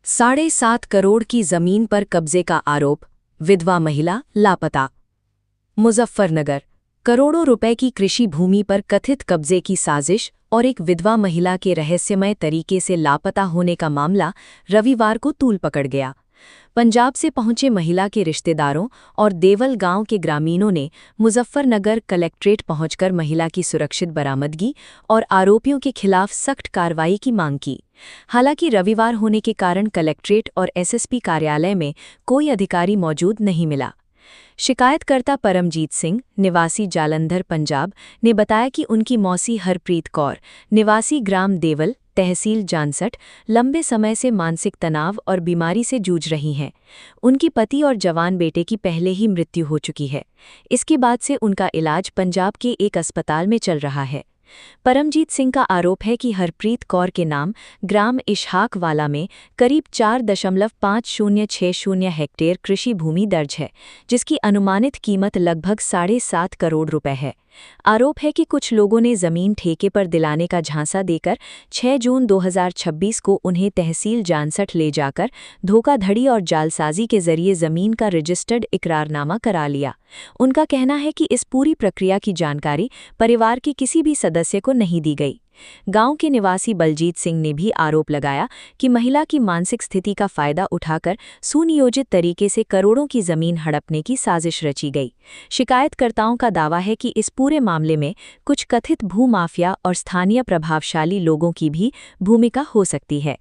7.5 करोड़ की जमीन पर कब्जे का आरोप, विधवा महिला लापता। मुजफ्फरनगर, करोड़ों रुपए की कृषि भूमि पर कथित कब्जे की साजिश और एक विधवा महिला के रहस्यमय तरीके से लापता होने का मामला रविवार को तूल पकड़ गया। पंजाब से पहुंचे महिला के रिश्तेदारों और देवल गांव के ग्रामीणों ने मुजफ्फरनगर कलेक्ट्रेट पहुंचकर महिला की सुरक्षित बरामदगी और आरोपियों के खिलाफ सख्त कार्रवाई की मांग की। हालांकि रविवार होने के कारण कलेक्ट्रेट और एसएसपी कार्यालय में कोई अधिकारी मौजूद नहीं मिला। शिकायतकर्ता परमजीत सिंह, निवासी जालंधर, पंजाब, ने बताया कि उनकी मौसी हरप्रीत कौर, निवासी ग्राम देवल, तहसील जानसठ, लंबे समय से मानसिक तनाव और बीमारी से जूझ रही हैं। उनकी पति और जवान बेटे की पहले ही मृत्यु हो चुकी है। इसके बाद से उनका इलाज पंजाब के एक अस्पताल में चल रहा है। परमजीत सिंह का आरोप है कि हरप्रीत कौर के नाम ग्राम इशहाक वाला में करीब 4.5060 हेक्टेयर कृषि भूमि दर्ज है, जिसकी अनुमानित कीमत लगभग 7.5 करोड़ रुपए है। आरोप है कि कुछ लोगों ने जमीन ठेके पर दिलाने का झांसा देकर 6 जून 2026 को उन्हें तहसील जानसठ ले जाकर धोखाधड़ी और जालसाजी के जरिए जमीन का रजिस्टर्ड इकरारनामा करा लिया। उनका कहना है कि इस पूरी प्रक्रिया की जानकारी परिवार के किसी भी सदस्य को नहीं दी गई। गांव के निवासी बलजीत सिंह ने भी आरोप लगाया कि महिला की मानसिक स्थिति का फायदा उठाकर सुनियोजित तरीके से करोड़ों की जमीन हड़पने की साजिश रची गई। शिकायतकर्ताओं का दावा है कि इस पूरे मामले में कुछ कथित भूमाफिया और स्थानीय प्रभावशाली लोगों की भी भूमिका हो सकती है।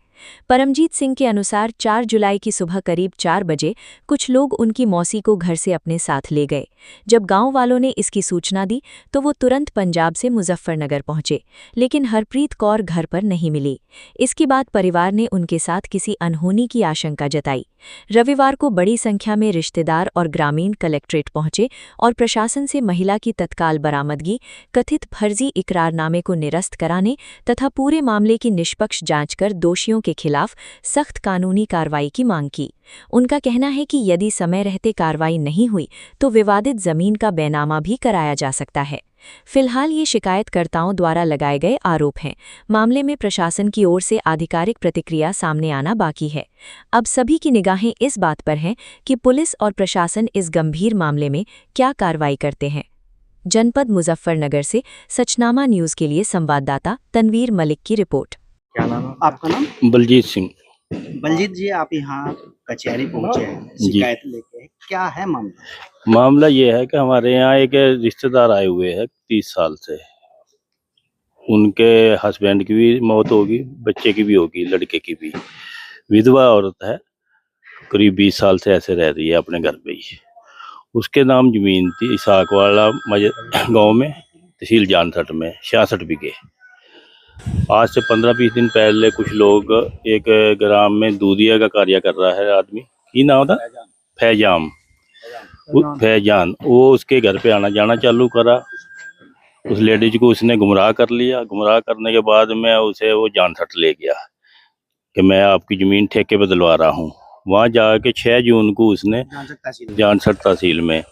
परमजीत सिंह के अनुसार 4 जुलाई की सुबह करीब 4 बजे कुछ लोग उनकी मौसी को घर से अपने साथ ले गए। जब गांव वालों ने इसकी सूचना दी तो वो तुरंत पंजाब से मुजफ्फरनगर पहुंचे, लेकिन हरप्रीत कौर घर पर नहीं मिली। इसके बाद परिवार ने उनके साथ किसी अनहोनी की आशंका जताई। रविवार को बड़ी संख्या में रिश्तेदार और ग्रामीण कलेक्ट्रेट पहुंचे और प्रशासन से महिला की तत्काल बरामदगी, कथित फर्जी इकरारनामे को निरस्त कराने तथा पूरे मामले की निष्पक्ष जांच कर दोषियों के खिलाफ सख्त कानूनी कार्रवाई की मांग की। उनका कहना है कि यदि समय रहते कार्रवाई नहीं हुई तो विवादित जमीन का बैनामा भी कराया जा सकता है। फिलहाल ये शिकायतकर्ताओं द्वारा लगाए गए आरोप हैं। मामले में प्रशासन की ओर से आधिकारिक प्रतिक्रिया सामने आना बाकी है। अब सभी की निगाहें इस बात पर हैं कि पुलिस और प्रशासन इस गंभीर मामले में क्या कार्रवाई करते हैं। जनपद मुजफ्फरनगर से सचनामा न्यूज के लिए संवाददाता तनवीर मलिक की रिपोर्ट। क्या नाम है आपका? नाम बलजीत सिंह। बलजीत जी, आप यहाँ कचहरी पहुंचे हैं शिकायत लेके, क्या है मामला? मामला ये है कि हमारे यहाँ एक रिश्तेदार आए हुए हैं 30 साल से। उनके हस्बैंड की भी मौत होगी, बच्चे की भी होगी, लड़के की भी। विधवा औरत है, करीब 20 साल से ऐसे रह रही है अपने घर पे ही। उसके नाम जमीन थी इसाक वाला गांव में, तहसील जानसठ में, 66 बीघे। आज से 15-20 दिन पहले कुछ लोग, एक ग्राम में दूधिया का कार्य कर रहा है आदमी, की नाम था फैजान, वो उसके घर पे आना जाना चालू करा। उस लेडीज को उसने गुमराह कर लिया। गुमराह करने के बाद में उसे वो जानसठ ले गया कि मैं आपकी जमीन ठेके पे दिलवा रहा हूँ। वहाँ जाके 6 जून को उसने जानसठ तहसील में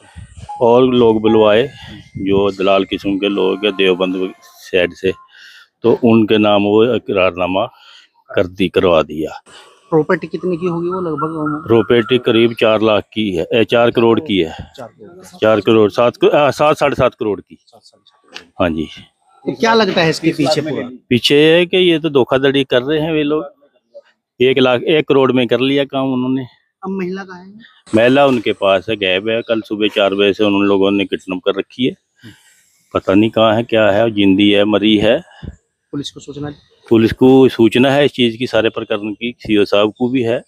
और लोग बुलवाए जो दलाल किस्म के लोग हैं देवबंद साइड से, तो उनके नाम वो इकरारनामा करवा दिया। प्रॉपर्टी कितने की होगी वो लगभग? प्रॉपर्टी करीब 4 लाख की है, 4 करोड़ की है। 4 करोड़ 7 7.5 करोड़ की। हाँ जी। तो क्या लगता है इसके पीछे? पीछे है कि ये तो धोखाधड़ी कर रहे हैं वे लोग। 1 करोड़ में कर लिया काम उन्होंने। अब महिला कहाँ है? महिला उनके पास है, गायब है। कल सुबह 4 बजे से उन लोगों ने किडनैप कर रखी है। पता नहीं कहाँ है, क्या है, जिंदी है, मरी है। पुलिस को सूचना? पुलिस को सूचना है इस चीज की, सारे प्रकरण की। सीओ साहब को भी है,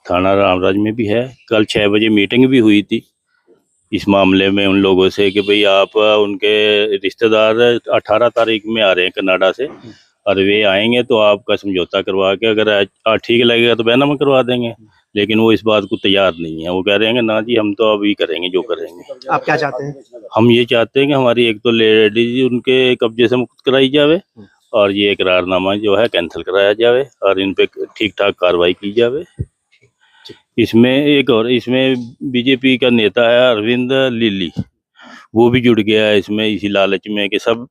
थाना रामराज में भी है। कल 6 बजे मीटिंग भी हुई थी इस मामले में उन लोगों से कि भाई आप उनके रिश्तेदार 18 तारीख में आ रहे हैं कनाडा से, और वे आएंगे तो आपका समझौता करवा के अगर ठीक लगेगा तो बैनामा करवा देंगे। लेकिन वो इस बात को तैयार नहीं है। वो कह रहे हैं ना जी, हम तो अभी करेंगे जो करेंगे। आप क्या चाहते हैं? हम ये चाहते हैं कि हमारी एक तो लेडीज उनके कब्जे से मुक्त कराई जावे और ये इकरारनामा जो है कैंसिल कराया जावे और इन पे ठीक ठाक कार्रवाई की जावे। इसमें एक और, इसमें बीजेपी का नेता है अरविंद लिली, वो भी जुड़ गया है इसमें, इसी लालच में कि सब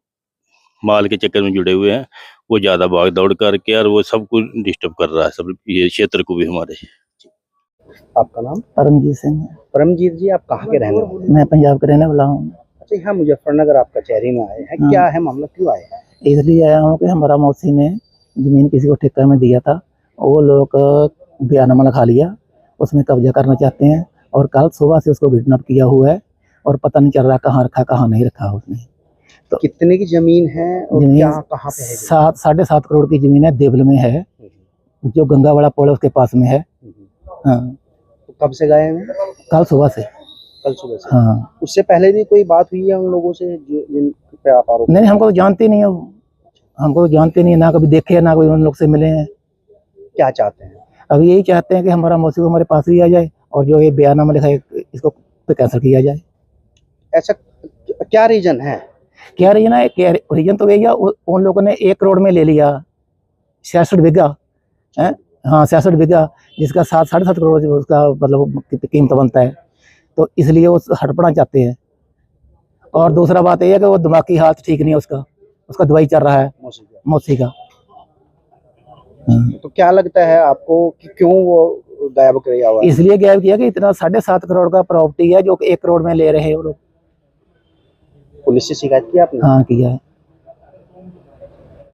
माल के चक्कर में जुड़े हुए हैं। वो ज्यादा भाग दौड़ करके और वो सब कुछ डिस्टर्ब कर रहा है, सब ये क्षेत्र को भी हमारे। आपका नाम? परमजीत सिंह। परमजीत जी, आप कहाँ के रहने वाले हैं? मैं पंजाब का रहने वाला हूँ। अच्छा, यहाँ मुजफ्फरनगर आप कचहरी में आए हैं, हाँ। क्या है मामला, क्यों आए हैं? इसलिए आया हूँ कि हमारा मौसी ने जमीन किसी को ठेका में दिया था, वो लोग बयानामा लिखा लिया, उसमें कब्जा करना चाहते हैं और कल सुबह से उसको किडनैप किया हुआ है और पता नहीं चल रहा कहाँ रखा कहाँ नहीं रखा उसने। तो कितने की जमीन है और जमीन क्या कहाँ पे है? 7.5 करोड़ की जमीन है, देवल में है, जो गंगा वाला पुल है उसके पास में है। हाँ। तो कब से गए हैं? कल सुबह से। कल सुबह से? हाँ। उससे पहले भी कोई बात हुई है उन लोगों से जिन पे आप आरोप? नहीं, हमको तो जानते नहीं है, हमको तो जानते नहीं है, ना कभी देखे ना कोई उन लोग से मिले हैं। क्या चाहते हैं? अब यही चाहते हैं कि हमारा मौसी को हमारे पास लिया जाए और जो ये बयानामा लिखा है इसको पे कैंसिल किया जाए। ऐसा क्या रीजन है? क्या रीजन है? क्या रीजन तो यही है, उन लोगों ने 1 करोड़ में ले लिया 66 बीघा है। हाँ, 66 बीघा, जिसका 7-7.5 करोड़ उसका मतलब कीमत बनता है, तो इसलिए वो हड़पना चाहते हैं। और दूसरा बात यह है कि वो दिमागी हालत ठीक नहीं है, उसका दवाई चल रहा है मौसी का। तो क्या लगता है आपको कि क्यों वो गायब किया हुआ है? इसलिए गायब किया कि इतना 7.5 करोड़ का प्रॉपर्टी है जो 1 करोड़ में ले रहे हैं वो लोग। पुलिस से शिकायत की आपने? हाँ, किया है।